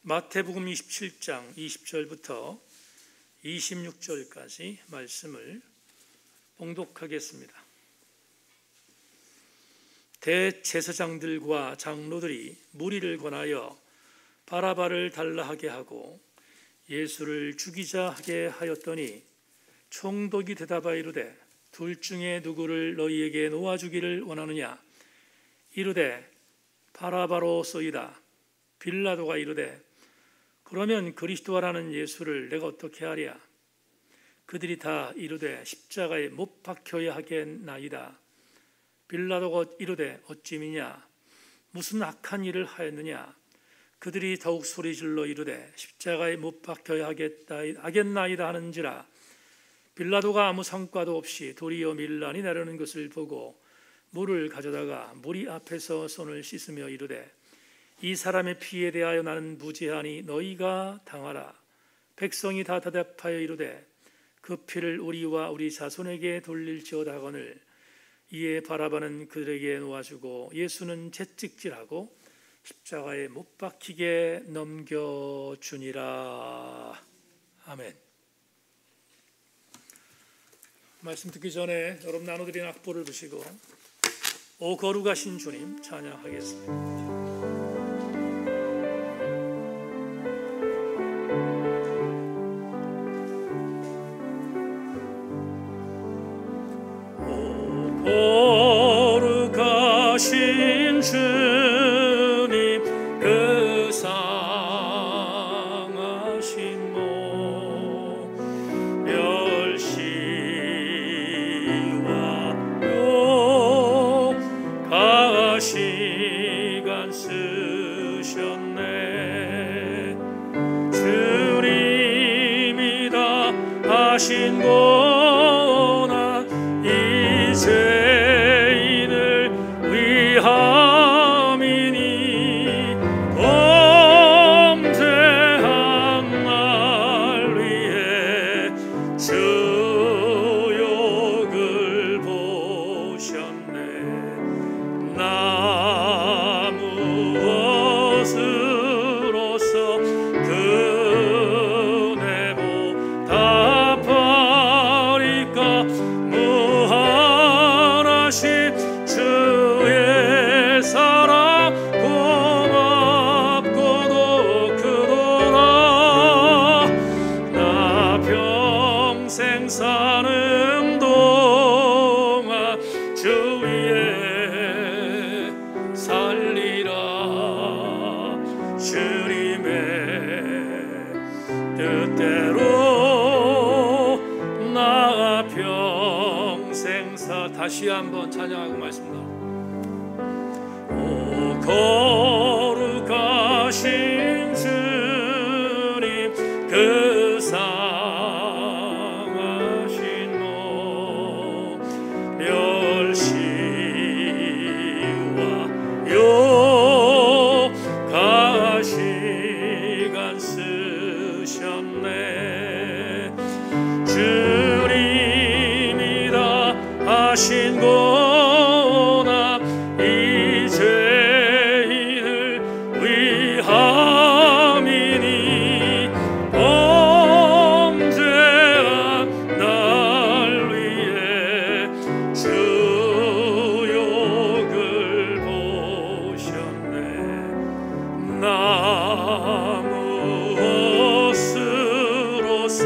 마태복음 27장 20절부터 26절까지 말씀을 봉독하겠습니다. 대제사장들과 장로들이 무리를 권하여 바라바를 달라 하게 하고 예수를 죽이자 하게 하였더니 총독이 대답하여 이르되 둘 중에 누구를 너희에게 놓아주기를 원하느냐? 이르되 바라바로 쏘이다. 빌라도가 이르되 그러면 그리스도라는 예수를 내가 어떻게 하랴? 그들이 다 이르되 십자가에 못 박혀야 하겠나이다. 빌라도가 이르되 어찌미냐? 무슨 악한 일을 하였느냐? 그들이 더욱 소리질러 이르되 십자가에 못 박혀야 하겠나이다 하는지라. 빌라도가 아무 성과도 없이 도리어 밀란이 나르는 것을 보고 물을 가져다가 무리 앞에서 손을 씻으며 이르되 이 사람의 피에 대하여 나는 무죄하니 너희가 당하라. 백성이 다 대답하여 이르되 그 피를 우리와 우리 자손에게 돌릴지어다 하거늘. 이에 바라바는 그들에게 놓아주고 예수는 채찍질하고 십자가에 못 박히게 넘겨주니라. 아멘. 말씀 듣기 전에 여러분 나눠드린 악보를 보시고 오 거룩하신 주님 찬양하겠습니다. 거룩하신 주님 그 상하신 몸 멸시와 욕가 시간 쓰셨네. 주님이다 하신 고난 이제 다시 한번 찬양하고 말씀합니다. 오 거룩하신 주님 그 상하신 몸 멸시와 욕가 시간 쓰셨네. 주님이다 하신 고난 이 죄인을 위함이니 범죄한 날 위해 주 욕을 보셨네. 나 무엇으로서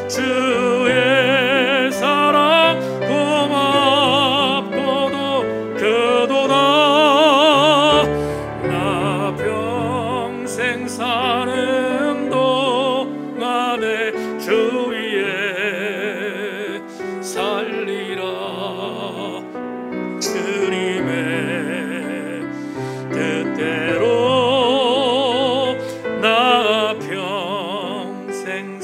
주의 사랑 고맙고도 그도다. 나 평생 사는 동안에 주 위에 살리라. 주님의 뜻대로 나 평생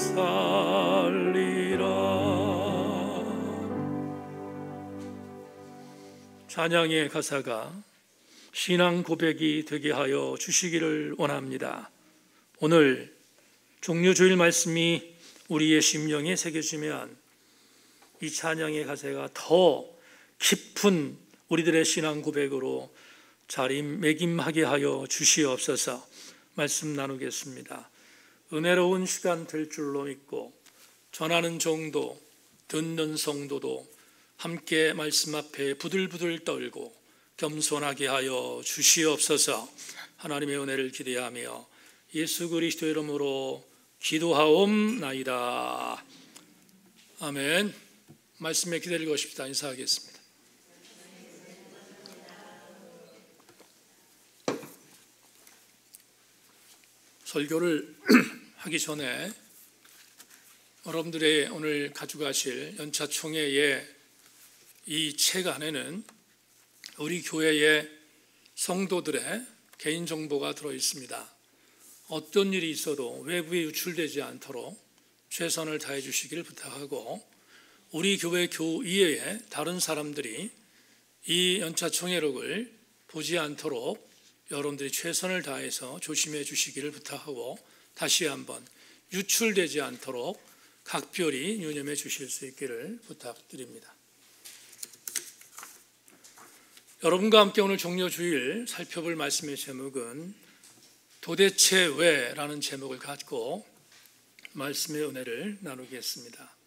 찬양의 가사가 신앙 고백이 되게 하여 주시기를 원합니다. 오늘 종료주일 말씀이 우리의 심령에 새겨지면 이 찬양의 가사가 더 깊은 우리들의 신앙 고백으로 자리매김하게 하여 주시옵소서. 말씀 나누겠습니다. 은혜로운 시간 될 줄로 믿고 전하는 종도 듣는 성도도 함께 말씀 앞에 부들부들 떨고 겸손하게 하여 주시옵소서. 하나님의 은혜를 기대하며 예수 그리스도의 이름으로 기도하옵나이다. 아멘. 말씀에 기다리고 싶다. 인사하겠습니다. 설교를 하기 전에 여러분들의 오늘 가져가실 연차 총회의 이 책 안에는 우리 교회의 성도들의 개인정보가 들어있습니다. 어떤 일이 있어도 외부에 유출되지 않도록 최선을 다해 주시기를 부탁하고, 우리 교회 이외에 다른 사람들이 이 연차 총회록을 보지 않도록 여러분들이 최선을 다해서 조심해 주시기를 부탁하고, 다시 한번 유출되지 않도록 각별히 유념해 주실 수 있기를 부탁드립니다. 여러분과 함께 오늘 종려주일 살펴볼 말씀의 제목은 도대체 왜? 라는 제목을 갖고 말씀의 은혜를 나누겠습니다.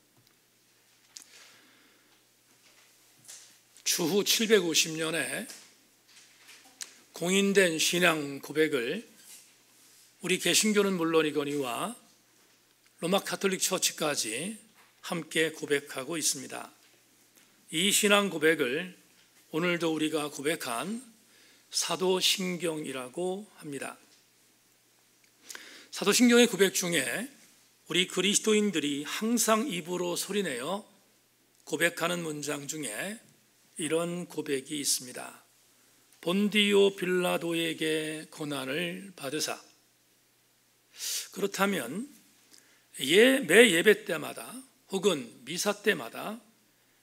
주후 750년에 공인된 신앙 고백을 우리 개신교는 물론이거니와 로마 가톨릭 처치까지 함께 고백하고 있습니다. 이 신앙 고백을 오늘도 우리가 고백한 사도신경이라고 합니다. 사도신경의 고백 중에 우리 그리스도인들이 항상 입으로 소리내어 고백하는 문장 중에 이런 고백이 있습니다. 본디오 빌라도에게 고난을 받으사. 그렇다면 매 예배 때마다 혹은 미사 때마다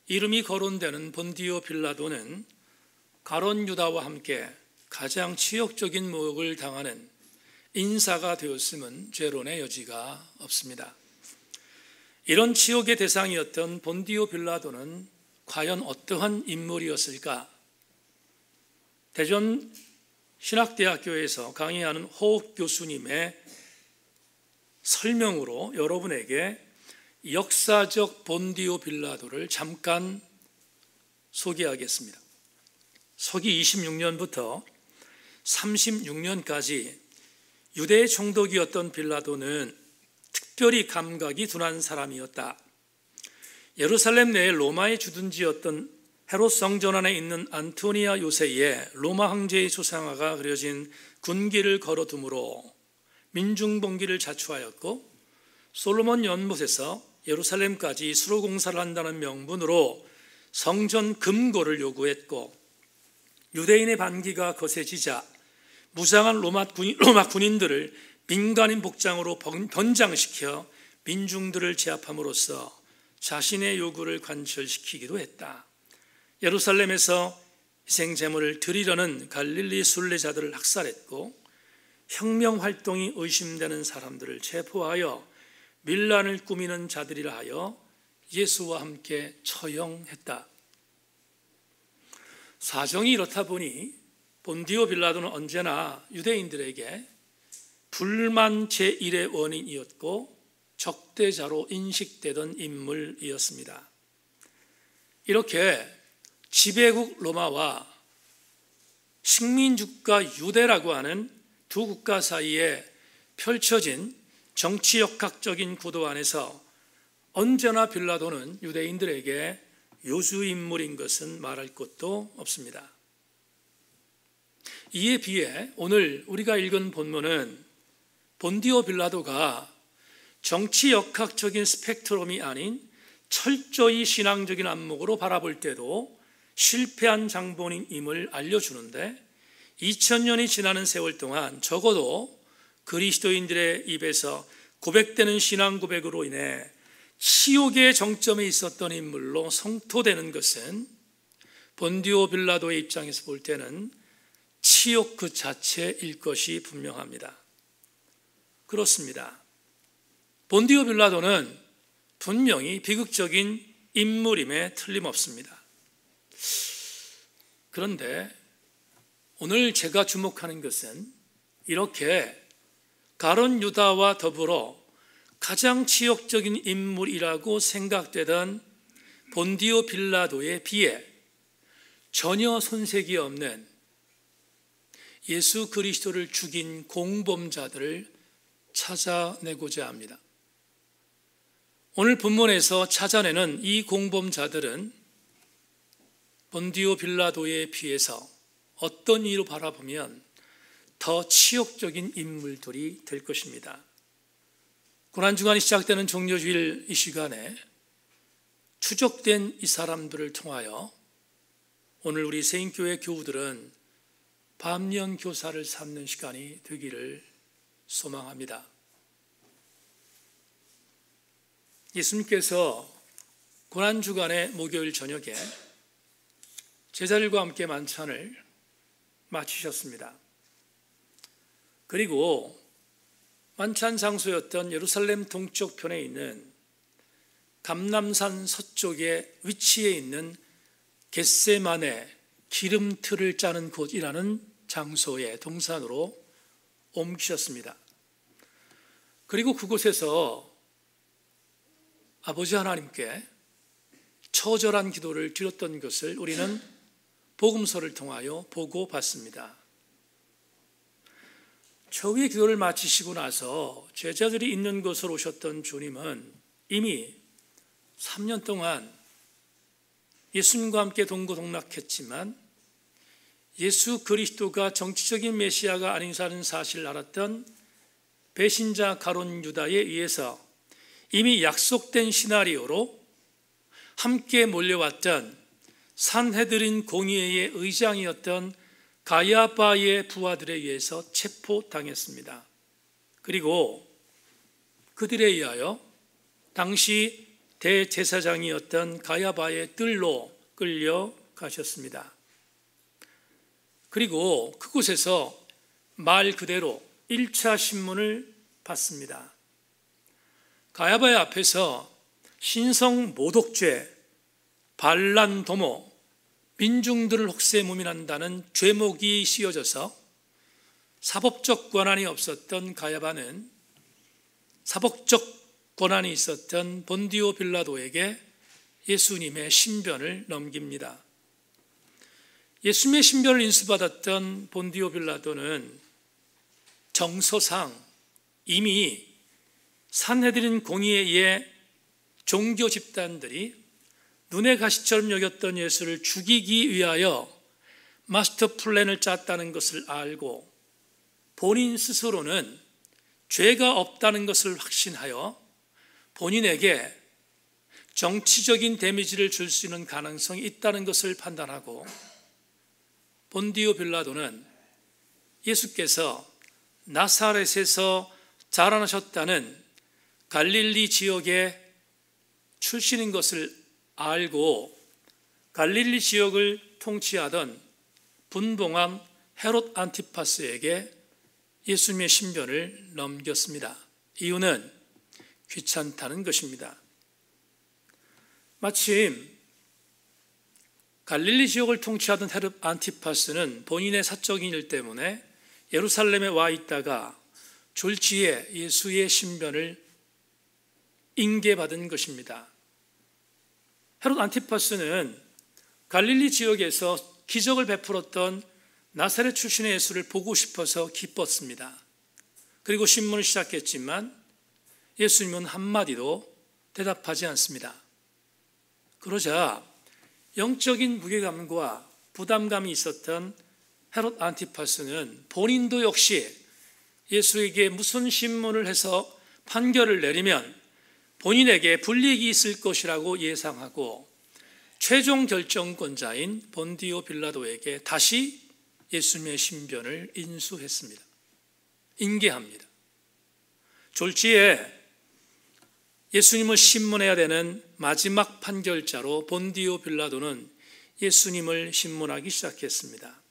이름이 거론되는 본디오 빌라도는 가룟 유다와 함께 가장 치욕적인 모욕을 당하는 인사가 되었음은 죄론의 여지가 없습니다. 이런 치욕의 대상이었던 본디오 빌라도는 과연 어떠한 인물이었을까? 대전 신학대학교에서 강의하는 호옥 교수님의 설명으로 여러분에게 역사적 본디오 빌라도를 잠깐 소개하겠습니다. 서기 26년부터 36년까지 유대의 총독이었던 빌라도는 특별히 감각이 둔한 사람이었다. 예루살렘 내에 로마의 주둔지였던 헤롯 성전 안에 있는 안토니아 요새의 로마 황제의 수상화가 그려진 군기를 걸어두므로 민중봉기를 자초하였고, 솔로몬 연못에서 예루살렘까지 수로 공사를 한다는 명분으로 성전 금고를 요구했고, 유대인의 반기가 거세지자 무장한 로마 군인들을 민간인 복장으로 변장시켜 민중들을 제압함으로써 자신의 요구를 관철시키기도 했다. 예루살렘에서 희생제물을 드리려는 갈릴리 순례자들을 학살했고, 혁명활동이 의심되는 사람들을 체포하여 밀란을 꾸미는 자들이라 하여 예수와 함께 처형했다. 사정이 이렇다 보니 본디오 빌라도는 언제나 유대인들에게 불만 제1의 원인이었고 적대자로 인식되던 인물이었습니다. 이렇게 지배국 로마와 식민주가 유대라고 하는 두 국가 사이에 펼쳐진 정치역학적인 구도 안에서 언제나 빌라도는 유대인들에게 요주인물인 것은 말할 것도 없습니다. 이에 비해 오늘 우리가 읽은 본문은 본디오 빌라도가 정치역학적인 스펙트럼이 아닌 철저히 신앙적인 안목으로 바라볼 때도 실패한 장본인임을 알려주는데, 2000년이 지나는 세월 동안 적어도 그리스도인들의 입에서 고백되는 신앙 고백으로 인해 치욕의 정점에 있었던 인물로 성토되는 것은 본디오 빌라도의 입장에서 볼 때는 치욕 그 자체일 것이 분명합니다. 그렇습니다. 본디오 빌라도는 분명히 비극적인 인물임에 틀림없습니다. 그런데 오늘 제가 주목하는 것은 이렇게 가룟 유다와 더불어 가장 치욕적인 인물이라고 생각되던 본디오 빌라도에 비해 전혀 손색이 없는 예수 그리스도를 죽인 공범자들을 찾아내고자 합니다. 오늘 본문에서 찾아내는 이 공범자들은 본디오 빌라도에 비해서 어떤 이유로 바라보면 더 치욕적인 인물들이 될 것입니다. 고난주간이 시작되는 종려주일 이 시간에 추적된 이 사람들을 통하여 오늘 우리 세인교회 교우들은 반면 교사를 삼는 시간이 되기를 소망합니다. 예수님께서 고난주간의 목요일 저녁에 제자들과 함께 만찬을 마치셨습니다. 그리고 만찬 장소였던 예루살렘 동쪽편에 있는 감람산 서쪽에 위치해 있는 겟세마네 기름틀을 짜는 곳이라는 장소에 동산으로 옮기셨습니다. 그리고 그곳에서 아버지 하나님께 처절한 기도를 드렸던 것을 우리는 복음서를 통하여 보고 봤습니다. 최후의 기도를 마치시고 나서 제자들이 있는 곳으로 오셨던 주님은 이미 3년 동안 예수님과 함께 동고동락했지만 예수 그리스도가 정치적인 메시아가 아니라는 사실을 알았던 배신자 가룟 유다에 의해서 이미 약속된 시나리오로 함께 몰려왔던 산헤드린 공의회의 의장이었던 가야바의 부하들에 의해서 체포당했습니다. 그리고 그들에 의하여 당시 대제사장이었던 가야바의 뜰로 끌려가셨습니다. 그리고 그곳에서 말 그대로 1차 신문을 받습니다. 가야바의 앞에서 신성 모독죄, 반란 도모, 민중들을 혹세무민한다는 죄목이 씌워져서 사법적 권한이 없었던 가야바는 사법적 권한이 있었던 본디오 빌라도에게 예수님의 신변을 넘깁니다. 예수님의 신변을 인수받았던 본디오 빌라도는 정서상 이미 산헤드린 공의회의 종교 집단들이 눈의 가시처럼 여겼던 예수를 죽이기 위하여 마스터 플랜을 짰다는 것을 알고 본인 스스로는 죄가 없다는 것을 확신하여 본인에게 정치적인 데미지를 줄 수 있는 가능성이 있다는 것을 판단하고 본디오 빌라도는 예수께서 나사렛에서 자라나셨다는 갈릴리 지역의 출신인 것을 알고 갈릴리 지역을 통치하던 분봉왕 헤롯 안티파스에게 예수님의 신변을 넘겼습니다. 이유는 귀찮다는 것입니다. 마침 갈릴리 지역을 통치하던 헤롯 안티파스는 본인의 사적인 일 때문에 예루살렘에 와 있다가 졸지에 예수의 신변을 인계받은 것입니다. 헤롯 안티파스는 갈릴리 지역에서 기적을 베풀었던 나사렛 출신의 예수를 보고 싶어서 기뻤습니다. 그리고 신문을 시작했지만 예수님은 한마디도 대답하지 않습니다. 그러자 영적인 무게감과 부담감이 있었던 헤롯 안티파스는 본인도 역시 예수에게 무슨 신문을 해서 판결을 내리면 본인에게 불이익이 있을 것이라고 예상하고 최종 결정권자인 본디오 빌라도에게 다시 예수님의 신변을 인수했습니다. 인계합니다. 졸지에 예수님을 신문해야 되는 마지막 판결자로 본디오 빌라도는 예수님을 신문하기 시작했습니다.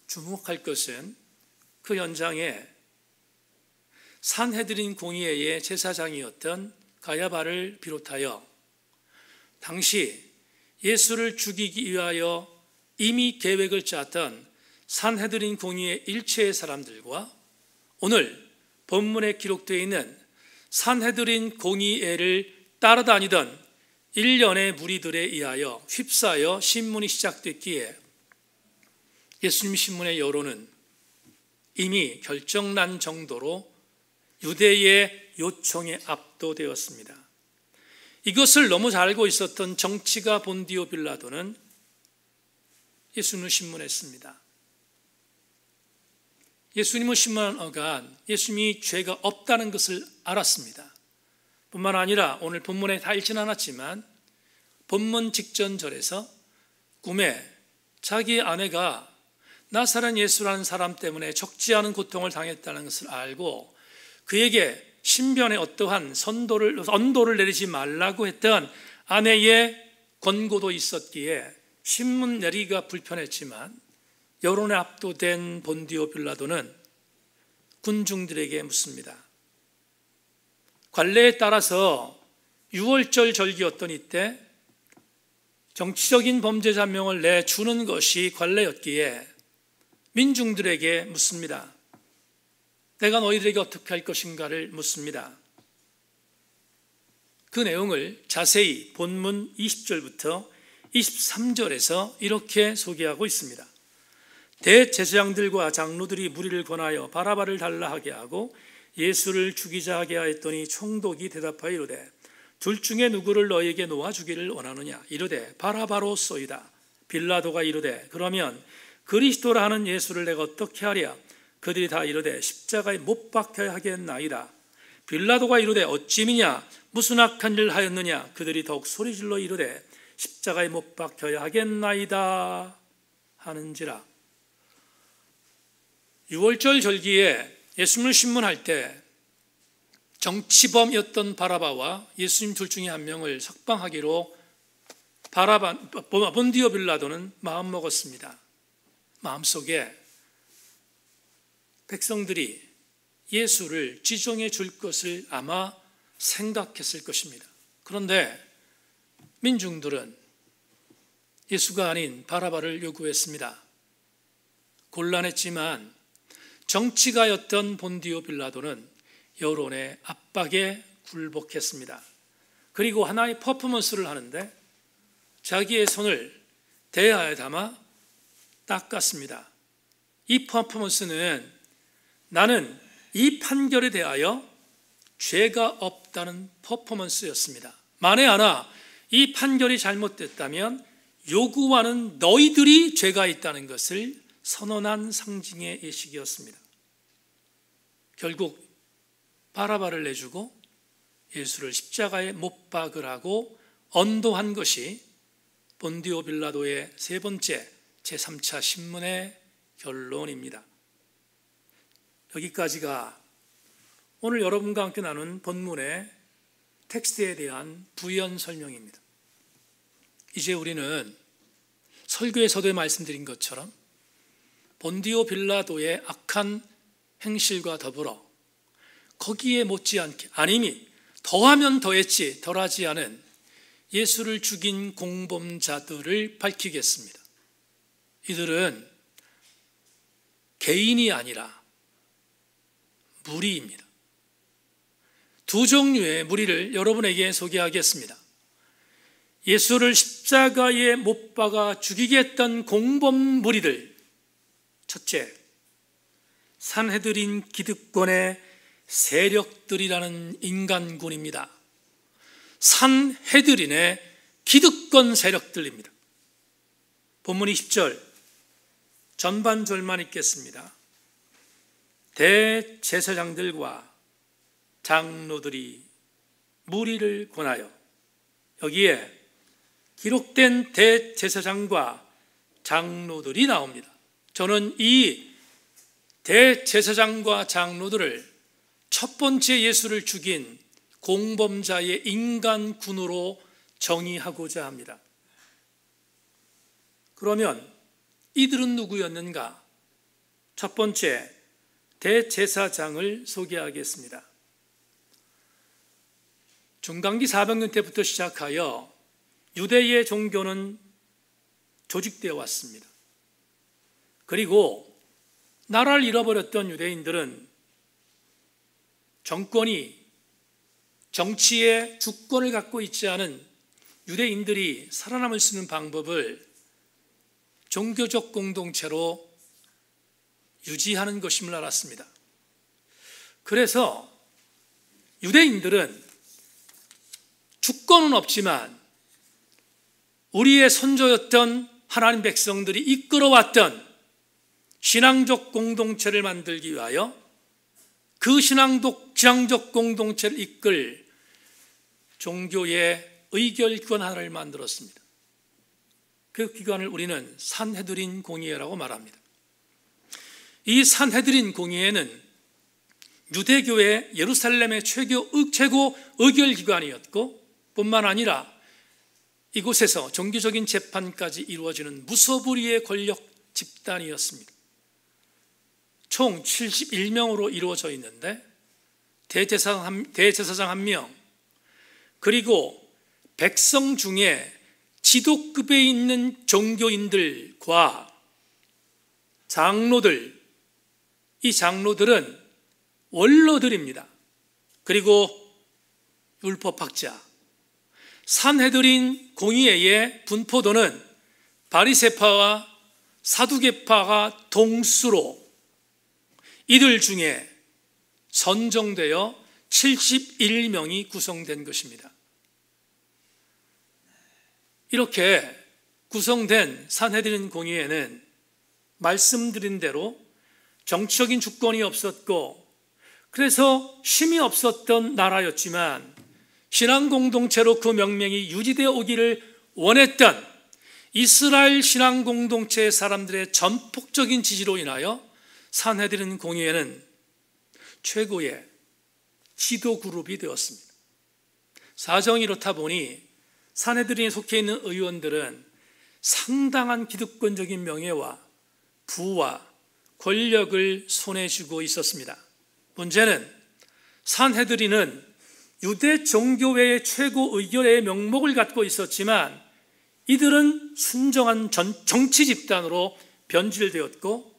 주목할 것은 그 현장에 산헤드린 공의회의 제사장이었던 가야바를 비롯하여 당시 예수를 죽이기 위하여 이미 계획을 짰던 산헤드린 공의회 일체의 사람들과 오늘 본문에 기록되어 있는 산헤드린 공의회를 따라다니던 일련의 무리들에 의하여 휩싸여 신문이 시작됐기에 예수님 신문의 여론은 이미 결정난 정도로 유대의 요청에 압도되었습니다. 이것을 너무 잘 알고 있었던 정치가 본디오 빌라도는 예수님을 신문했습니다. 예수님을 신문한 예수님이 죄가 없다는 것을 알았습니다. 뿐만 아니라 오늘 본문에 다 읽지는 않았지만 본문 직전 절에서 꿈에 자기 아내가 나사렛 예수라는 사람 때문에 적지 않은 고통을 당했다는 것을 알고 그에게 신변에 어떠한 언도를 내리지 말라고 했던 아내의 권고도 있었기에 신문 내리기가 불편했지만 여론에 압도된 본디오 빌라도는 군중들에게 묻습니다. 관례에 따라서 6월절 절기였던 이때 정치적인 범죄자 한 명을 내주는 것이 관례였기에 민중들에게 묻습니다. 내가 너희들에게 어떻게 할 것인가를 묻습니다. 그 내용을 자세히 본문 20절부터 23절에서 이렇게 소개하고 있습니다. 대제사장들과 장로들이 무리를 권하여 바라바를 달라 하게 하고 예수를 죽이자 하게 하였더니 총독이 대답하여 이르되 둘 중에 누구를 너희에게 놓아 주기를 원하느냐 이르되 바라바로소이다. 빌라도가 이르되 그러면 그리스도라 하는 예수를 내가 어떻게 하랴? 그들이 다 이르되 십자가에 못 박혀야 하겠나이다. 빌라도가 이르되 어찌미냐 무슨 악한 일을 하였느냐? 그들이 더욱 소리질러 이르되 십자가에 못 박혀야 하겠나이다 하는지라. 6월절 절기에 예수님을 신문할 때 정치범이었던 바라바와 예수님 둘 중에 한 명을 석방하기로 본디오 빌라도는 마음먹었습니다. 마음속에 백성들이 예수를 지정해 줄 것을 아마 생각했을 것입니다. 그런데 민중들은 예수가 아닌 바라바를 요구했습니다. 곤란했지만 정치가였던 본디오 빌라도는 여론의 압박에 굴복했습니다. 그리고 하나의 퍼포먼스를 하는데 자기의 손을 대야에 담아 닦았습니다. 이 퍼포먼스는 나는 이 판결에 대하여 죄가 없다는 퍼포먼스였습니다. 만에 하나 이 판결이 잘못됐다면 요구하는 너희들이 죄가 있다는 것을 선언한 상징의 예식이었습니다. 결국 바라바를 내주고 예수를 십자가에 못 박으라고 언도한 것이 본디오 빌라도의 세 번째 제3차 신문의 결론입니다. 여기까지가 오늘 여러분과 함께 나눈 본문의 텍스트에 대한 부연 설명입니다. 이제 우리는 설교에서도 말씀드린 것처럼 본디오 빌라도의 악한 행실과 더불어 거기에 못지않게 아니면 더하면 더했지 덜하지 않은 예수를 죽인 공범자들을 밝히겠습니다. 이들은 개인이 아니라 무리입니다. 두 종류의 무리를 여러분에게 소개하겠습니다. 예수를 십자가에 못 박아 죽이게 했던 공범 무리들. 첫째, 산헤드린 기득권의 세력들이라는 인간군입니다. 산헤드린의 기득권 세력들입니다. 본문 20절 전반절만 읽겠습니다. 대제사장들과 장로들이 무리를 권하여, 여기에 기록된 대제사장과 장로들이 나옵니다. 저는 이 대제사장과 장로들을 첫 번째 예수를 죽인 공범자의 인간군으로 정의하고자 합니다. 그러면 이들은 누구였는가? 첫 번째, 대제사장을 소개하겠습니다. 중간기 400년 때부터 시작하여 유대의 종교는 조직되어 왔습니다. 그리고 나라를 잃어버렸던 유대인들은 정치의 주권을 갖고 있지 않은 유대인들이 살아남을 수 있는 방법을 종교적 공동체로 유지하는 것임을 알았습니다. 그래서 유대인들은 주권은 없지만 우리의 선조였던 하나님 백성들이 이끌어왔던 신앙적 공동체를 만들기 위하여 그 신앙적 공동체를 이끌 종교의 의결기관 하나를 만들었습니다. 그 기관을 우리는 산헤드린 공의회라고 말합니다. 이 산헤드린 공의회는 유대교의 예루살렘의 최고 의결기관이었고 뿐만 아니라 이곳에서 종교적인 재판까지 이루어지는 무소불위의 권력 집단이었습니다. 총 71명으로 이루어져 있는데 대제사장 1명, 그리고 백성 중에 지도급에 있는 종교인들과 장로들, 이 장로들은 원로들입니다. 그리고 율법학자, 산헤드린 공의회의 분포도는 바리새파와 사두개파가 동수로 이들 중에 선정되어 71명이 구성된 것입니다. 이렇게 구성된 산헤드린 공의회는 말씀드린 대로 정치적인 주권이 없었고 그래서 힘이 없었던 나라였지만 신앙 공동체로 그 명명이 유지되어 오기를 원했던 이스라엘 신앙 공동체의 사람들의 전폭적인 지지로 인하여 산헤드린 공의회는 최고의 지도 그룹이 되었습니다. 사정이 이렇다 보니 산헤드린에 속해 있는 의원들은 상당한 기득권적인 명예와 부와 권력을 손에 쥐고 있었습니다. 문제는 산헤드린은 유대 종교회의 최고 의결의 명목을 갖고 있었지만 이들은 순정한 정치 집단으로 변질되었고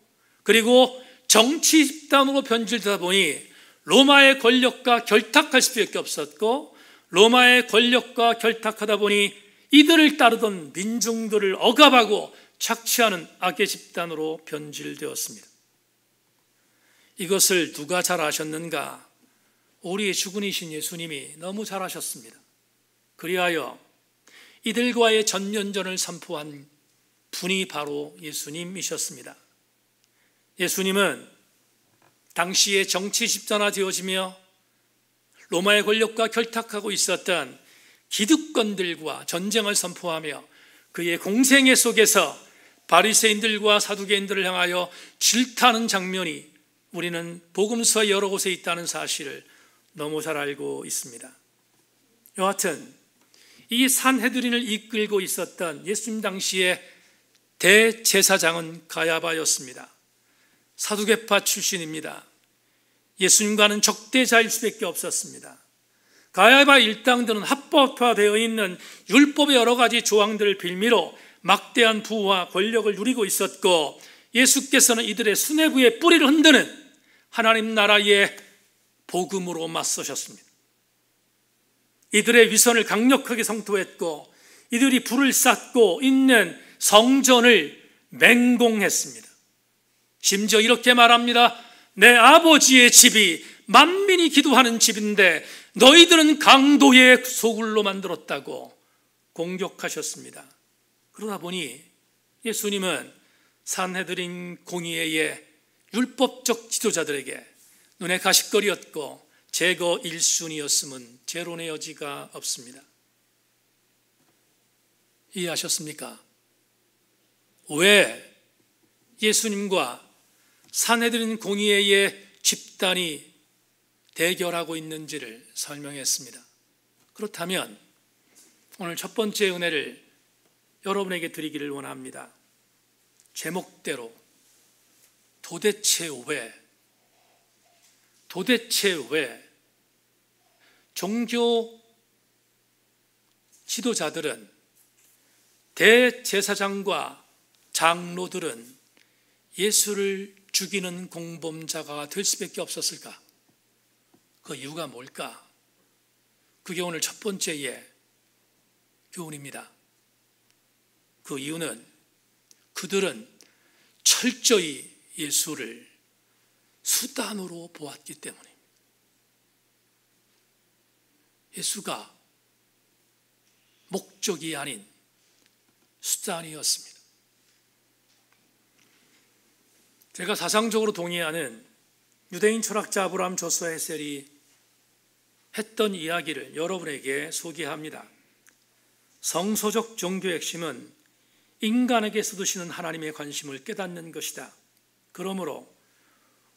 그리고 정치 집단으로 변질되다 보니 로마의 권력과 결탁할 수밖에 없었고 로마의 권력과 결탁하다 보니 이들을 따르던 민중들을 억압하고 착취하는 악의 집단으로 변질되었습니다. 이것을 누가 잘 아셨는가? 우리의 주군이신 예수님이 너무 잘 아셨습니다. 그리하여 이들과의 전면전을 선포한 분이 바로 예수님이셨습니다. 예수님은 당시에 정치 집단화되어지며 로마의 권력과 결탁하고 있었던 기득권들과 전쟁을 선포하며 그의 공생애 속에서 바리새인들과 사두개인들을 향하여 질타하는 장면이 우리는 복음서 여러 곳에 있다는 사실을 너무 잘 알고 있습니다. 여하튼 이 산헤드린을 이끌고 있었던 예수님 당시의 대제사장은 가야바였습니다. 사두개파 출신입니다. 예수님과는 적대자일 수밖에 없었습니다. 가야바 일당들은 합법화되어 있는 율법의 여러 가지 조항들을 빌미로 막대한 부와 권력을 누리고 있었고 예수께서는 이들의 수뇌부의 뿌리를 흔드는 하나님 나라의 복음으로 맞서셨습니다. 이들의 위선을 강력하게 성토했고 이들이 불을 쌓고 있는 성전을 맹공했습니다. 심지어 이렇게 말합니다. 내 아버지의 집이 만민이 기도하는 집인데 너희들은 강도의 소굴로 만들었다고 공격하셨습니다. 그러다 보니 예수님은 산헤드린 공의회의 율법적 지도자들에게 눈에 가시거리였고 제거 1순위였음은 재론의 여지가 없습니다. 이해하셨습니까? 왜 예수님과 산헤드린 공의회의 집단이 대결하고 있는지를 설명했습니다. 그렇다면 오늘 첫 번째 은혜를 여러분에게 드리기를 원합니다. 제목대로 도대체 왜 종교 지도자들은 대제사장과 장로들은 예수를 죽이는 공범자가 될 수밖에 없었을까? 그 이유가 뭘까? 그게 오늘 첫 번째의 교훈입니다. 그 이유는 그들은 철저히 예수를 수단으로 보았기 때문입니다. 예수가 목적이 아닌 수단이었습니다. 제가 사상적으로 동의하는 유대인 철학자 아브라함 조스 헤셀이 했던 이야기를 여러분에게 소개합니다. 성서적 종교의 핵심은 인간에게 쏟으시는 하나님의 관심을 깨닫는 것이다. 그러므로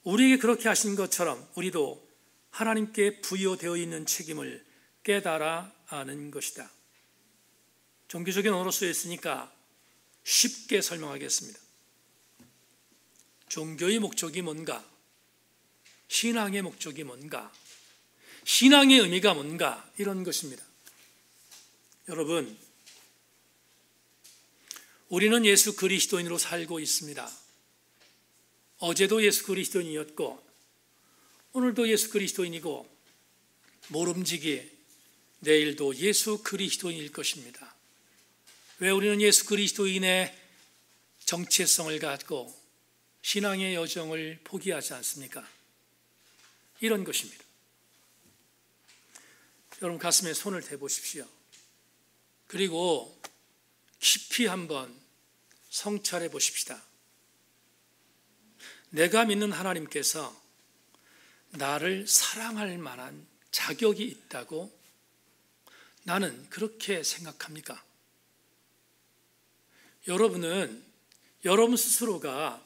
우리에게 그렇게 하신 것처럼 우리도 하나님께 부여되어 있는 책임을 깨달아 아는 것이다. 종교적인 언어로 쓰여 있으니까 쉽게 설명하겠습니다. 종교의 목적이 뭔가? 신앙의 목적이 뭔가? 신앙의 의미가 뭔가? 이런 것입니다. 여러분, 우리는 예수 그리스도인으로 살고 있습니다. 어제도 예수 그리스도인이었고 오늘도 예수 그리스도인이고 모름지기 내일도 예수 그리스도인일 것입니다. 왜 우리는 예수 그리스도인의 정체성을 갖고 신앙의 여정을 포기하지 않습니까? 이런 것입니다. 여러분 가슴에 손을 대보십시오. 그리고 깊이 한번 성찰해 보십시다. 내가 믿는 하나님께서 나를 사랑할 만한 자격이 있다고 나는 그렇게 생각합니까? 여러분은 여러분 스스로가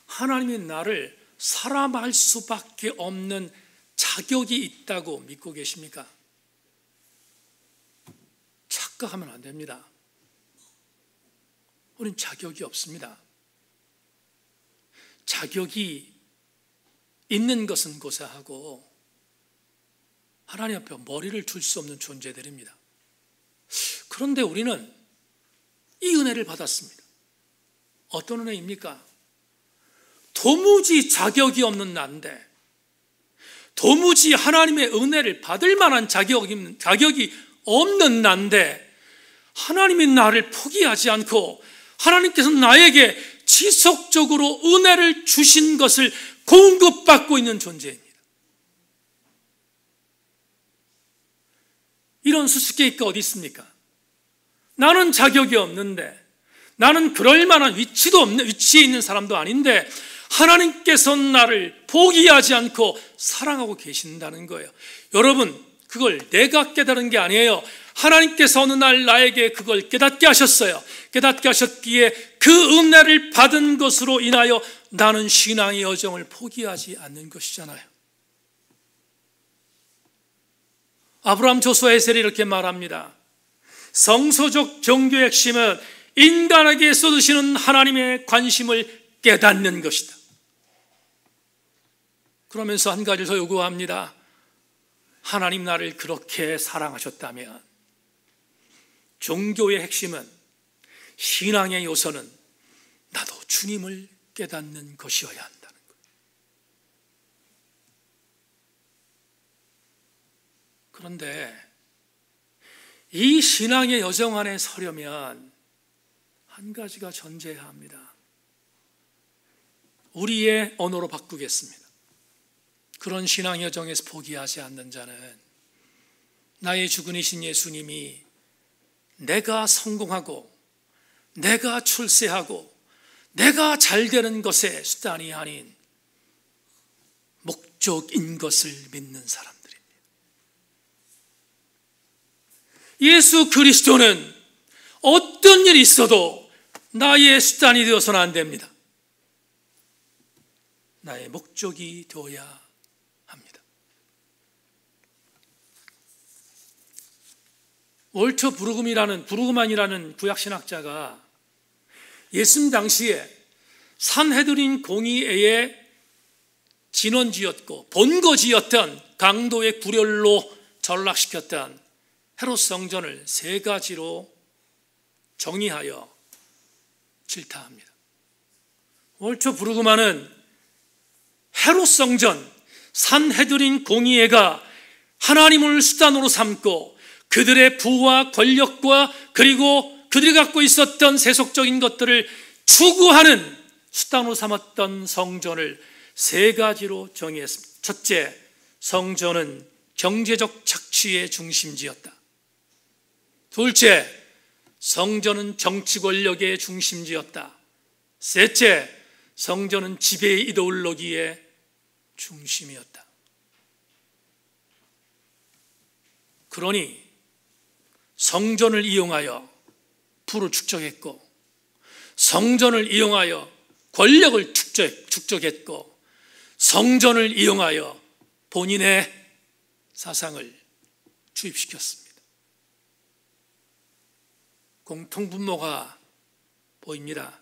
하나님이 나를 사랑할 수밖에 없는 자격이 있다고 믿고 계십니까? 착각하면 안 됩니다. 우린 자격이 없습니다. 자격이 있는 것은 고사하고 하나님 앞에 머리를 둘 수 없는 존재들입니다. 그런데 우리는 이 은혜를 받았습니다. 어떤 은혜입니까? 도무지 자격이 없는 나인데, 도무지 하나님의 은혜를 받을 만한 자격이 없는 나인데 하나님이 나를 포기하지 않고 하나님께서 나에게 지속적으로 은혜를 주신 것을 공급받고 있는 존재입니다. 이런 수수께끼가 어디 있습니까? 나는 자격이 없는데, 나는 그럴 만한 위치도 없는, 위치에 있는 사람도 아닌데 하나님께서 나를 포기하지 않고 사랑하고 계신다는 거예요. 여러분, 그걸 내가 깨달은 게 아니에요. 하나님께서 어느 날 나에게 그걸 깨닫게 하셨어요. 깨닫게 하셨기에 그 은혜를 받은 것으로 인하여 나는 신앙의 여정을 포기하지 않는 것이잖아요. 아브라함 조스 헤셀이 이렇게 말합니다. 성서적 종교의 핵심은 인간에게 쏟으시는 하나님의 관심을 깨닫는 것이다. 그러면서 한 가지를 더 요구합니다. 하나님 나를 그렇게 사랑하셨다면 종교의 핵심은, 신앙의 요소는 나도 주님을 깨닫는 것이어야 한다는 것. 그런데 이 신앙의 여정 안에 서려면 한 가지가 전제해야 합니다. 우리의 언어로 바꾸겠습니다. 그런 신앙 여정에서 포기하지 않는 자는 나의 주군이신 예수님이 내가 성공하고 내가 출세하고 내가 잘 되는 것의 수단이 아닌 목적인 것을 믿는 사람들입니다. 예수 그리스도는 어떤 일이 있어도 나의 수단이 되어서는 안 됩니다. 나의 목적이 되어야 합니다. 월터 브루그만이라는 구약신학자가 예수님 당시에 산헤드린 공의회의 진원지였고 본거지였던 강도의 굴혈로 전락시켰던 헤롯 성전을 3가지로 정의하여 질타합니다. 월초 브루그만은 헤롯 성전, 산헤드린 공의회가 하나님을 수단으로 삼고 그들의 부와 권력과 그리고 그들이 갖고 있었던 세속적인 것들을 추구하는 수단으로 삼았던 성전을 세 가지로 정의했습니다. 첫째, 성전은 경제적 착취의 중심지였다. 둘째, 성전은 정치 권력의 중심지였다. 셋째, 성전은 지배 이데올로기의 중심이었다. 그러니 성전을 이용하여 부를 축적했고, 성전을 이용하여 권력을 축적했고, 성전을 이용하여 본인의 사상을 주입시켰습니다. 공통분모가 보입니다.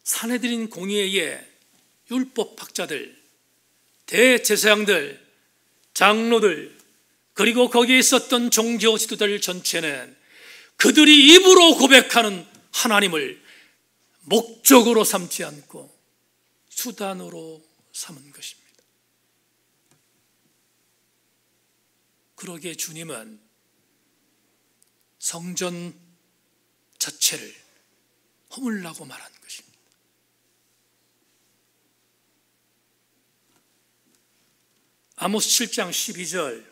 산헤드린 공의회의 율법학자들, 대제사장들, 장로들, 그리고 거기에 있었던 종교 지도자들 전체는 그들이 입으로 고백하는 하나님을 목적으로 삼지 않고 수단으로 삼은 것입니다. 그러기에 주님은 성전 자체를 허물라고 말한 것입니다. 아모스 7장 12절,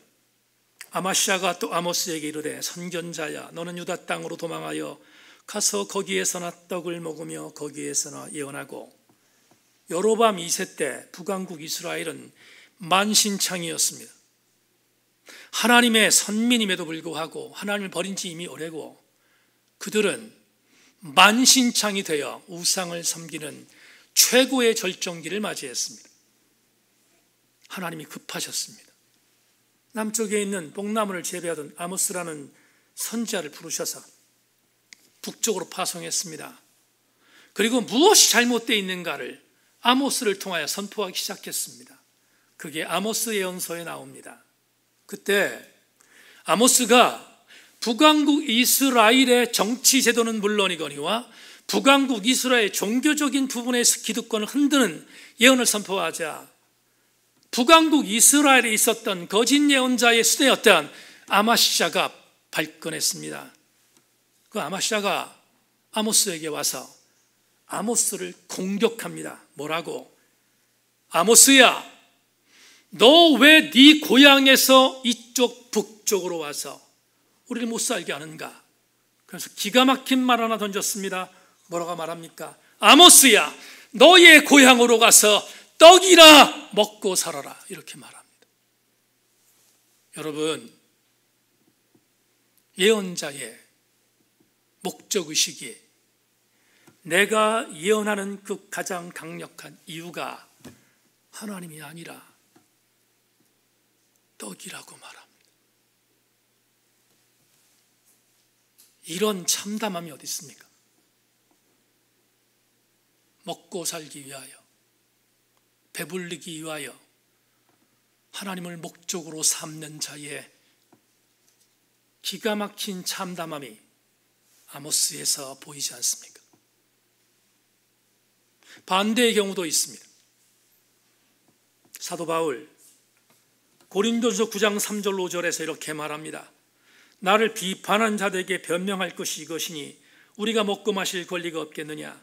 아마시아가 또 아모스에게 이르되 선견자야, 너는 유다 땅으로 도망하여 가서 거기에서나 떡을 먹으며 거기에서나 예언하고. 여로보암 2세 때 북왕국 이스라엘은 만신창이었습니다. 하나님의 선민임에도 불구하고 하나님을 버린 지 이미 오래고 그들은 만신창이 되어 우상을 섬기는 최고의 절정기를 맞이했습니다. 하나님이 급하셨습니다. 남쪽에 있는 뽕나무를 재배하던 아모스라는 선지자를 부르셔서 북쪽으로 파송했습니다. 그리고 무엇이 잘못되어 있는가를 아모스를 통하여 선포하기 시작했습니다. 그게 아모스 예언서에 나옵니다. 그때 아모스가 북왕국 이스라엘의 정치 제도는 물론이거니와 북왕국 이스라엘의 종교적인 부분에서 기득권을 흔드는 예언을 선포하자 북왕국 이스라엘에 있었던 거짓 예언자의 수대였던 아마시아가 발끈했습니다. 그 아마시아가 아모스에게 와서 아모스를 공격합니다. 뭐라고? 아모스야, 너 왜 네 고향에서 이쪽 북쪽으로 와서 우리를 못 살게 하는가? 그래서 기가 막힌 말 하나 던졌습니다. 뭐라고 말합니까? 아모스야, 너의 고향으로 가서 떡이나 먹고 살아라. 이렇게 말합니다. 여러분, 예언자의 목적의식이 내가 예언하는 그 가장 강력한 이유가 하나님이 아니라 떡이라고 말합니다. 이런 참담함이 어디 있습니까? 먹고 살기 위하여, 배불리기 위하여 하나님을 목적으로 삼는 자의 기가 막힌 참담함이 아모스에서 보이지 않습니까? 반대의 경우도 있습니다. 사도 바울 고린도서 9장 3절 5절에서 이렇게 말합니다. 나를 비판한 자들에게 변명할 것이 이것이니 우리가 먹고 마실 권리가 없겠느냐?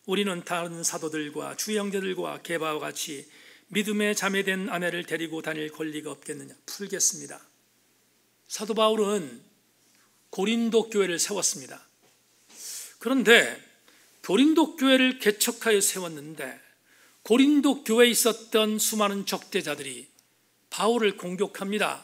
우리는 다른 사도들과 주형제들과 게바와 같이 믿음에 자매된 아내를 데리고 다닐 권리가 없겠느냐? 풀겠습니다. 사도 바울은 고린도 교회를 세웠습니다. 그런데 고린도 교회를 개척하여 세웠는데 고린도 교회에 있었던 수많은 적대자들이 바울을 공격합니다.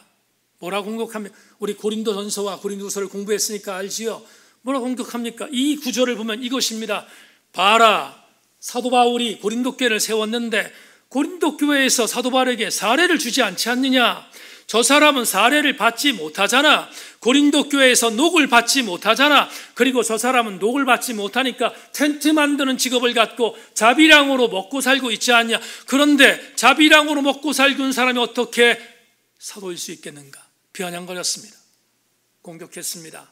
뭐라고 공격합니까? 우리 고린도전서와 고린도서를 공부했으니까 알지요? 뭐라고 공격합니까? 이 구절을 보면 이것입니다. 봐라, 사도 바울이 고린도 교회를 세웠는데 고린도 교회에서 사도 바울에게 사례를 주지 않지 않느냐? 저 사람은 사례를 받지 못하잖아. 고린도 교회에서 녹을 받지 못하잖아. 그리고 저 사람은 녹을 받지 못하니까 텐트 만드는 직업을 갖고 자비량으로 먹고 살고 있지 않냐. 그런데 자비량으로 먹고 살고 있는 사람이 어떻게 사도일 수 있겠는가? 비아냥거렸습니다. 공격했습니다.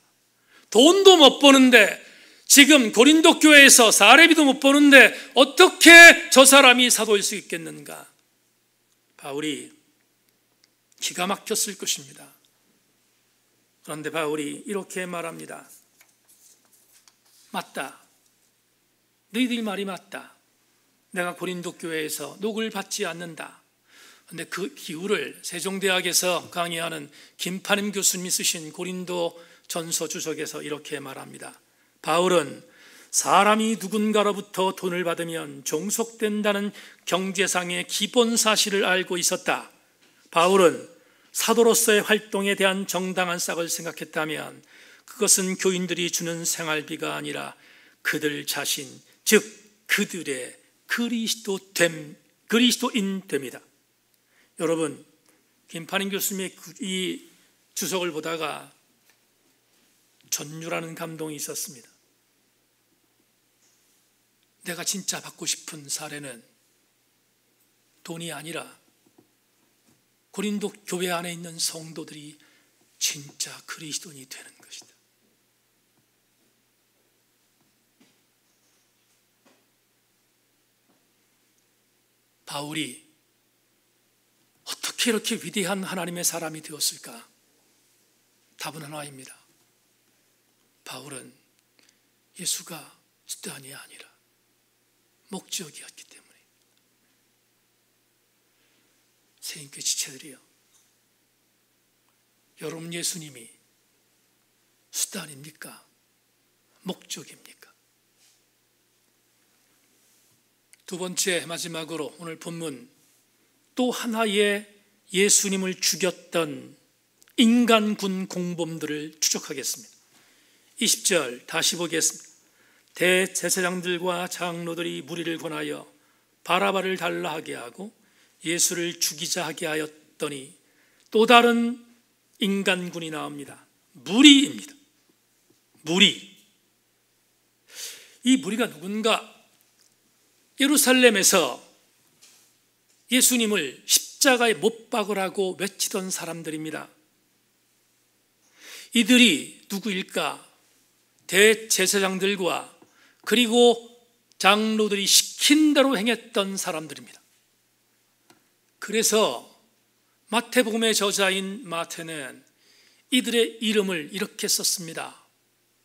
돈도 못 버는데, 지금 고린도 교회에서 사례비도 못 버는데 어떻게 저 사람이 사도일 수 있겠는가? 바울이 기가 막혔을 것입니다. 그런데 바울이 이렇게 말합니다. 맞다. 너희들 말이 맞다. 내가 고린도 교회에서 녹을 받지 않는다. 그런데 그 기후를 세종대학에서 강의하는 김판임 교수님이 쓰신 고린도 전서 주석에서 이렇게 말합니다. 바울은 사람이 누군가로부터 돈을 받으면 종속된다는 경제상의 기본 사실을 알고 있었다. 바울은 사도로서의 활동에 대한 정당한 싹을 생각했다면 그것은 교인들이 주는 생활비가 아니라 그들 자신, 즉 그들의 그리스도인됨이다. 여러분, 김판임 교수님의 이 주석을 보다가 전율하는 감동이 있었습니다. 내가 진짜 받고 싶은 사례는 돈이 아니라 고린도 교회 안에 있는 성도들이 진짜 그리스도인이 되는 것이다. 바울이 어떻게 이렇게 위대한 하나님의 사람이 되었을까? 답은 하나입니다. 바울은 예수가 수단이 아니라 목적이었기 때문에. 세인교회 지체들이요, 여러분 예수님이 수단입니까? 목적입니까? 두 번째, 마지막으로 오늘 본문 또 하나의 예수님을 죽였던 인간군 공범들을 추적하겠습니다. 20절 다시 보겠습니다. 대제사장들과 장로들이 무리를 권하여 바라바를 달라 하게 하고 예수를 죽이자 하게 하였더니 또 다른 인간군이 나옵니다. 무리입니다. 무리. 이 무리가 누군가? 예루살렘에서 예수님을 십자가에 못 박으라고 외치던 사람들입니다. 이들이 누구일까? 대제사장들과 그리고 장로들이 시킨 대로 행했던 사람들입니다. 그래서 마태복음의 저자인 마태는 이들의 이름을 이렇게 썼습니다.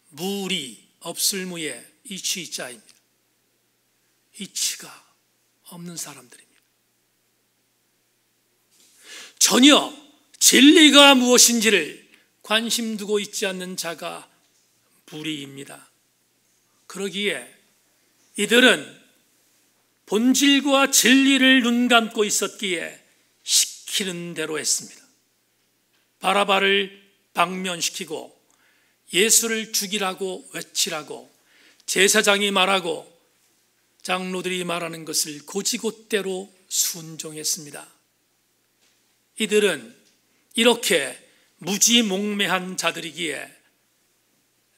무리, 없을 무에 이치자입니다. 이치가 없는 사람들입니다. 전혀 진리가 무엇인지를 관심 두고 있지 않는 자가 무리입니다. 그러기에 이들은 본질과 진리를 눈감고 있었기에 시키는 대로 했습니다. 바라바를 방면시키고 예수를 죽이라고 외치라고 제사장이 말하고 장로들이 말하는 것을 곧이곧대로 순종했습니다. 이들은 이렇게 무지몽매한 자들이기에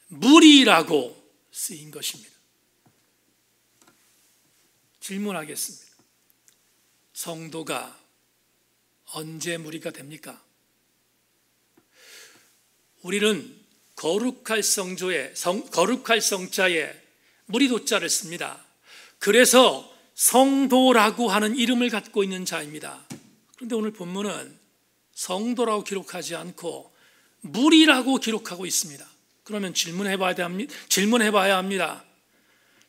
무리라고 쓰인 것입니다. 질문하겠습니다. 성도가 언제 무리가 됩니까? 우리는 거룩할 성자에 무리도자를 씁니다. 그래서 성도라고 하는 이름을 갖고 있는 자입니다. 그런데 오늘 본문은 성도라고 기록하지 않고 무리라고 기록하고 있습니다. 그러면 질문해봐야 합니다.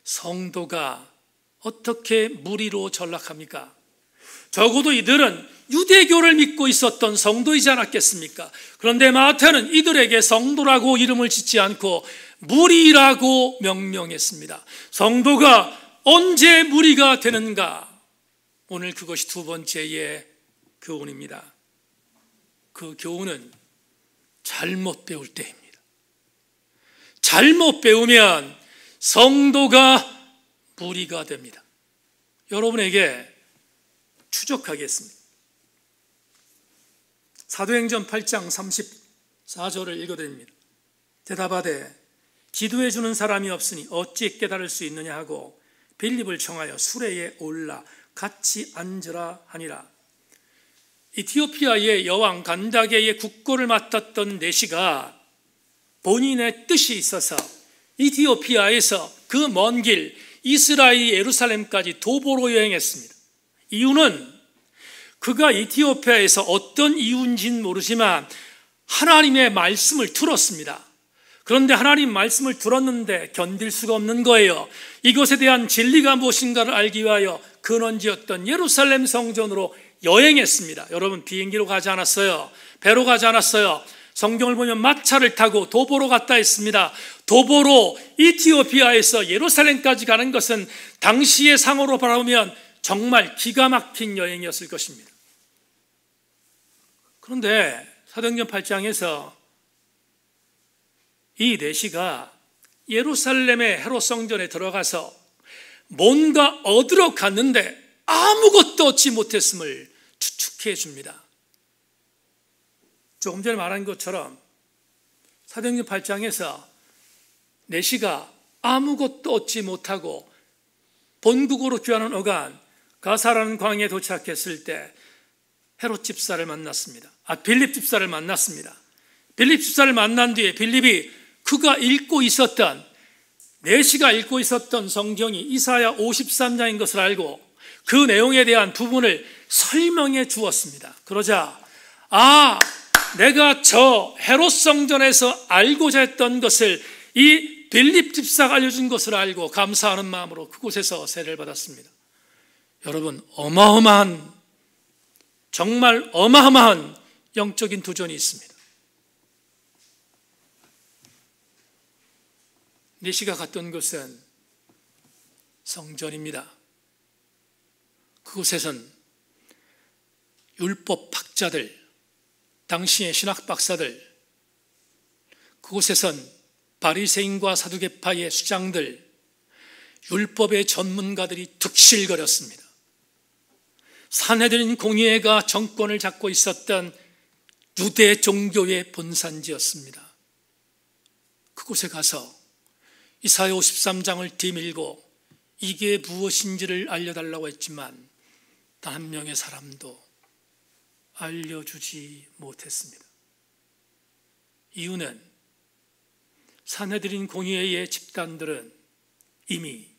성도가 어떻게 무리로 전락합니까? 적어도 이들은 유대교를 믿고 있었던 성도이지 않았겠습니까? 그런데 마태는 이들에게 성도라고 이름을 짓지 않고 무리라고 명명했습니다. 성도가 언제 무리가 되는가? 오늘 그것이 두 번째의 교훈입니다. 그 교훈은 잘못 배울 때입니다. 잘못 배우면 성도가 무리가 됩니다. 여러분에게 추적하겠습니다. 사도행전 8장 34절을 읽어드립니다. 대답하되 기도해 주는 사람이 없으니 어찌 깨달을 수 있느냐 하고 빌립을 청하여 수레에 올라 같이 앉으라 하니라. 이티오피아의 여왕 간다게의 국고를 맡았던 내시가 본인의 뜻이 있어서 이티오피아에서 그 먼 길 이스라엘 예루살렘까지 도보로 여행했습니다. 이유는 그가 이티오피아에서 어떤 이유인지는 모르지만 하나님의 말씀을 들었습니다. 그런데 하나님 말씀을 들었는데 견딜 수가 없는 거예요. 이것에 대한 진리가 무엇인가를 알기 위하여 근원지였던 예루살렘 성전으로 여행했습니다. 여러분, 비행기로 가지 않았어요. 배로 가지 않았어요. 성경을 보면 마차를 타고 도보로 갔다 했습니다. 도보로 이티오피아에서 예루살렘까지 가는 것은 당시의 상으로 바라보면 정말 기가 막힌 여행이었을 것입니다. 그런데 사도행전 8장에서 이 내시가 예루살렘의 헤롯 성전에 들어가서 뭔가 얻으러 갔는데 아무것도 얻지 못했음을 추측해 줍니다. 조금 전에 말한 것처럼 사도행전 8장에서 내시가 아무것도 얻지 못하고 본국으로 귀환한 어간 가사라는 광야에 도착했을 때 헤롯 집사를 만났습니다. 빌립 집사를 만났습니다. 빌립 집사를 만난 뒤에 빌립이 그가 읽고 있었던, 내시가 읽고 있었던 성경이 이사야 53장인 것을 알고 그 내용에 대한 부분을 설명해 주었습니다. 그러자 내가 저 헤롯 성전에서 알고자 했던 것을 이 빌립 집사가 알려준 것을 알고 감사하는 마음으로 그곳에서 세례를 받았습니다. 여러분, 정말 어마어마한 영적인 도전이 있습니다. 내시가 갔던 곳은 성전입니다. 그곳에선 율법학자들, 당시의 신학 박사들, 그곳에선 바리새인과 사두개파의 수장들, 율법의 전문가들이 득실거렸습니다. 산헤드린 공의회가 정권을 잡고 있었던 유대 종교의 본산지였습니다. 그곳에 가서 이사야 53장을 뒤밀고 이게 무엇인지를 알려달라고 했지만 단 한 명의 사람도 알려주지 못했습니다. 이유는 산헤드린 공의회의 집단들은 이미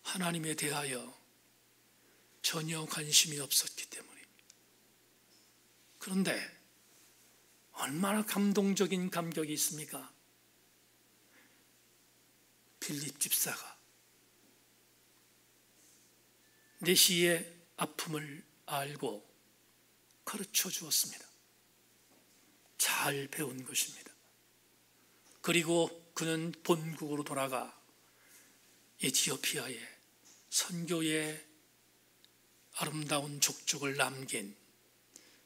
하나님에 대하여 전혀 관심이 없었기 때문입니다. 그런데 얼마나 감동적인 감격이 있습니까? 빌립 집사가 내시의 아픔을 알고 가르쳐 주었습니다. 잘 배운 것입니다. 그리고 그는 본국으로 돌아가 에티오피아에 선교의 아름다운 족적을 남긴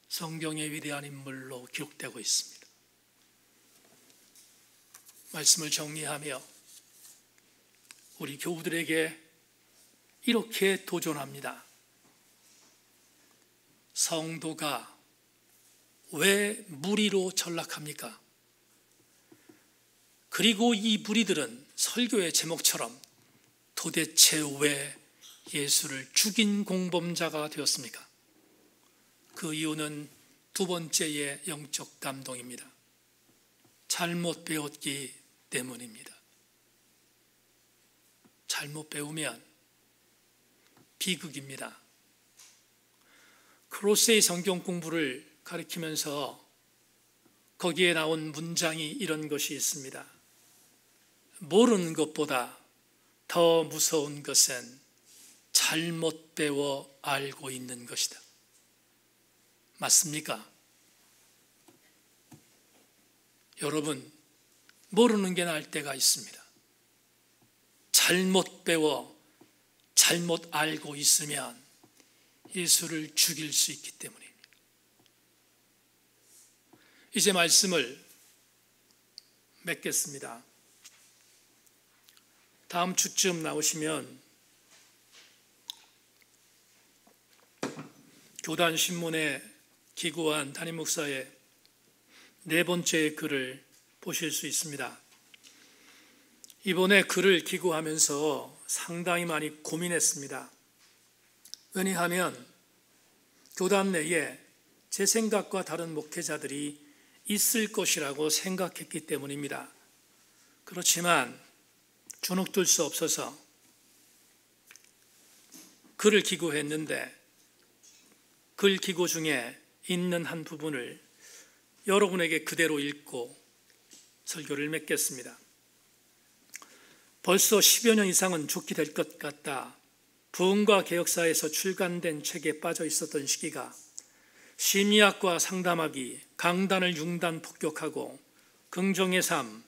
성경의 위대한 인물로 기록되고 있습니다. 말씀을 정리하며 우리 교우들에게 이렇게 도전합니다. 성도가 왜 무리로 전락합니까? 그리고 이 무리들은 설교의 제목처럼 도대체 왜 예수를 죽인 공범자가 되었습니까? 그 이유는 두 번째의 영적 감동입니다. 잘못 배웠기 때문입니다. 잘못 배우면 비극입니다. 크로세의 성경 공부를 가르치면서 거기에 나온 문장이 이런 것이 있습니다. 모르는 것보다 더 무서운 것은 잘못 배워 알고 있는 것이다. 맞습니까? 여러분, 모르는 게 나을 때가 있습니다. 잘못 배워 잘못 알고 있으면 예수를 죽일 수 있기 때문입니다. 이제 말씀을 맺겠습니다. 다음 주쯤 나오시면 교단 신문에 기고한 담임 목사의 네 번째 글을 보실 수 있습니다. 이번에 글을 기고하면서 상당히 많이 고민했습니다. 왜냐하면 교단 내에 제 생각과 다른 목회자들이 있을 것이라고 생각했기 때문입니다. 그렇지만 주눅들 수 없어서 글을 기고했는데 글 기고 중에 있는 한 부분을 여러분에게 그대로 읽고 설교를 맺겠습니다. 벌써 10여 년 이상은 좋게 될 것 같다. 부흥과 개혁사에서 출간된 책에 빠져 있었던 시기가 심리학과 상담하기, 강단을 융단 폭격하고 긍정의 삶,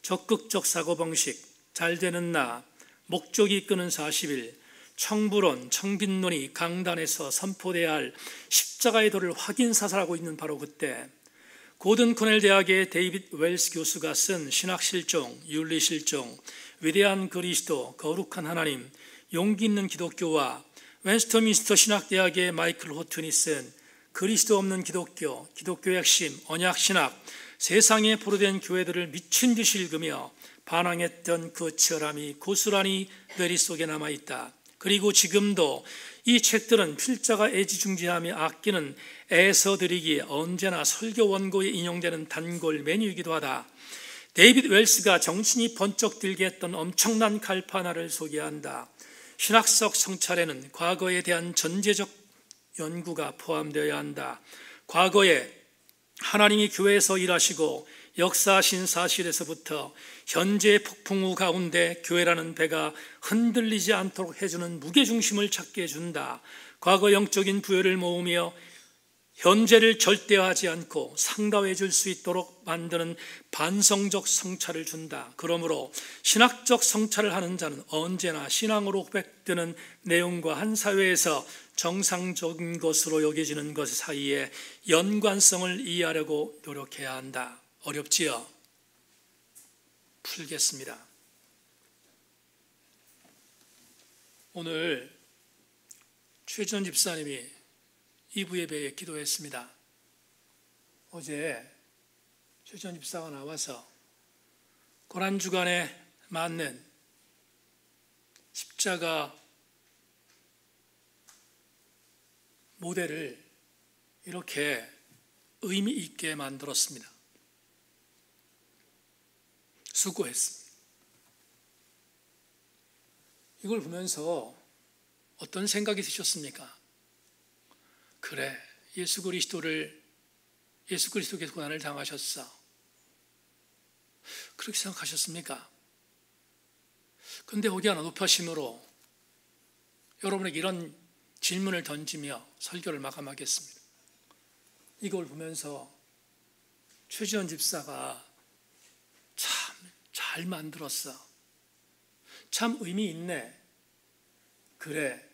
적극적 사고방식, 잘되는 나, 목적이 이끄는 40일, 청부론, 청빈론이 강단에서 선포돼야 할 십자가의 도를 확인사살하고 있는 바로 그때 고든 코넬 대학의 데이빗 웰스 교수가 쓴 신학실종, 윤리실종, 위대한 그리스도, 거룩한 하나님, 용기 있는 기독교와 웨스터민스터 신학대학의 마이클 호튼이 쓴 그리스도 없는 기독교, 기독교의 핵심, 언약신학, 세상에 포로된 교회들을 미친 듯이 읽으며 반항했던 그 치열함이 고스란히 뇌리 속에 남아있다. 그리고 지금도 이 책들은 필자가 애지중지하며 아끼는 애서드리기에 언제나 설교 원고에 인용되는 단골 메뉴이기도 하다. 데이빗 웰스가 정신이 번쩍 들게 했던 엄청난 갈파나를 소개한다. 신학적 성찰에는 과거에 대한 전제적 연구가 포함되어야 한다. 과거에 하나님이 교회에서 일하시고 역사하신 사실에서부터 현재의 폭풍우 가운데 교회라는 배가 흔들리지 않도록 해주는 무게중심을 찾게 해준다. 과거 영적인 부여를 모으며 현재를 절대화하지 않고 상다해 줄 수 있도록 만드는 반성적 성찰을 준다. 그러므로 신학적 성찰을 하는 자는 언제나 신앙으로 고백되는 내용과 한 사회에서 정상적인 것으로 여겨지는 것 사이에 연관성을 이해하려고 노력해야 한다. 어렵지요? 풀겠습니다. 오늘 최지원 집사님이 2부 예배에 기도했습니다. 어제 최지원 집사가 나와서 고난주간에 맞는 십자가 모델을 이렇게 의미 있게 만들었습니다. 수고했습니다. 이걸 보면서 어떤 생각이 드셨습니까? 그래, 예수 그리스도께서 고난을 당하셨어. 그렇게 생각하셨습니까? 그런데 혹여나 높아심으로 여러분에게 이런 질문을 던지며 설교를 마감하겠습니다. 이걸 보면서 최지원 집사가 참 잘 만들었어. 참 의미 있네. 그래,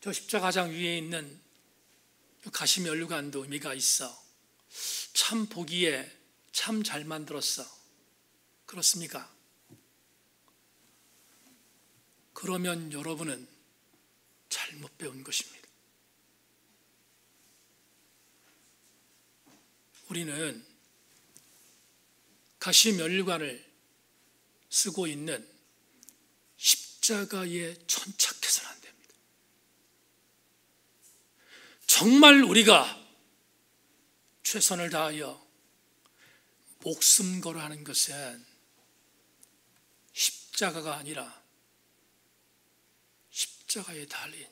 저 십자가 가장 위에 있는 가시면류관도 의미가 있어. 참 보기에 참 잘 만들었어. 그렇습니까? 그러면 여러분은 잘못 배운 것입니다. 우리는 가시면류관을 쓰고 있는 십자가에 천착해서는 안 됩니다. 정말 우리가 최선을 다하여 목숨 걸어 하는 것은 십자가가 아니라 십자가에 달린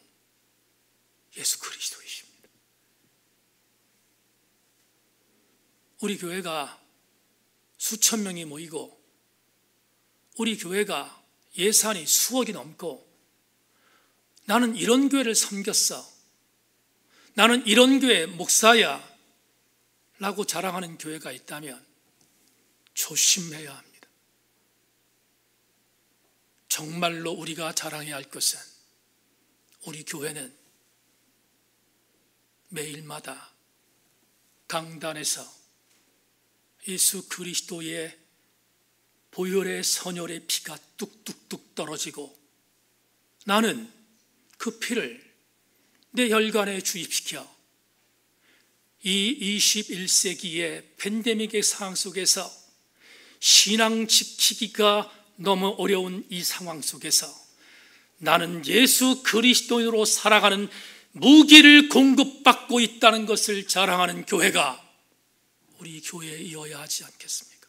예수 그리스도이십니다. 우리 교회가 수천 명이 모이고 우리 교회가 예산이 수억이 넘고 나는 이런 교회를 섬겼어. 나는 이런 교회 목사야 라고 자랑하는 교회가 있다면 조심해야 합니다. 정말로 우리가 자랑해야 할 것은 우리 교회는 매일마다 강단에서 예수 그리스도의 보혈의 선혈의 피가 뚝뚝뚝 떨어지고 나는 그 피를 내 혈관에 주입시켜 이 21세기의 팬데믹의 상황 속에서 신앙 지키기가 너무 어려운 이 상황 속에서 나는 예수 그리스도인으로 살아가는 무기를 공급받고 있다는 것을 자랑하는 교회가 우리 교회이어야 하지 않겠습니까?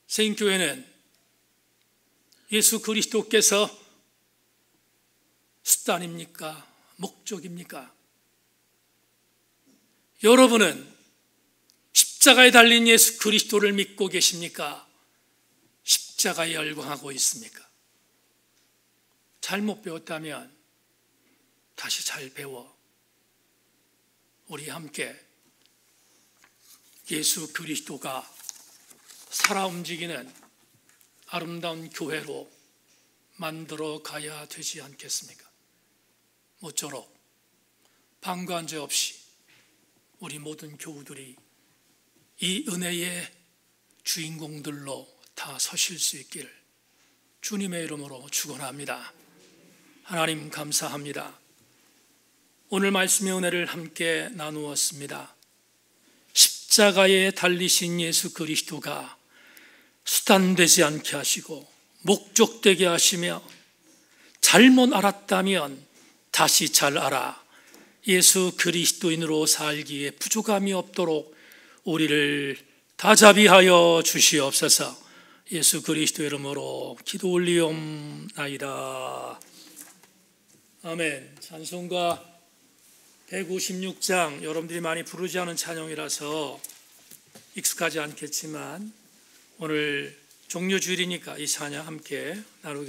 세인교회는 예수 그리스도께서 수단입니까? 목적입니까? 여러분은 십자가에 달린 예수 그리스도를 믿고 계십니까? 십자가에 열광하고 있습니까? 잘못 배웠다면 다시 잘 배워 우리 함께 예수 그리스도가 살아 움직이는 아름다운 교회로 만들어 가야 되지 않겠습니까? 모쪼록 방관제 없이 우리 모든 교우들이 이 은혜의 주인공들로 다 서실 수 있기를 주님의 이름으로 축원합니다. 하나님 감사합니다. 오늘 말씀의 은혜를 함께 나누었습니다. 십자가에 달리신 예수 그리스도가 수단되지 않게 하시고 목적되게 하시며 잘못 알았다면 다시 잘 알아 예수 그리스도인으로 살기에 부족함이 없도록 우리를 다자비하여 주시옵소서. 예수 그리스도의 이름으로 기도 올리옵나이다. 아멘. 찬송가 156장 여러분들이 많이 부르지 않은 찬양이라서 익숙하지 않겠지만 오늘 종료주일이니까 이 찬양 함께 나누겠습니다.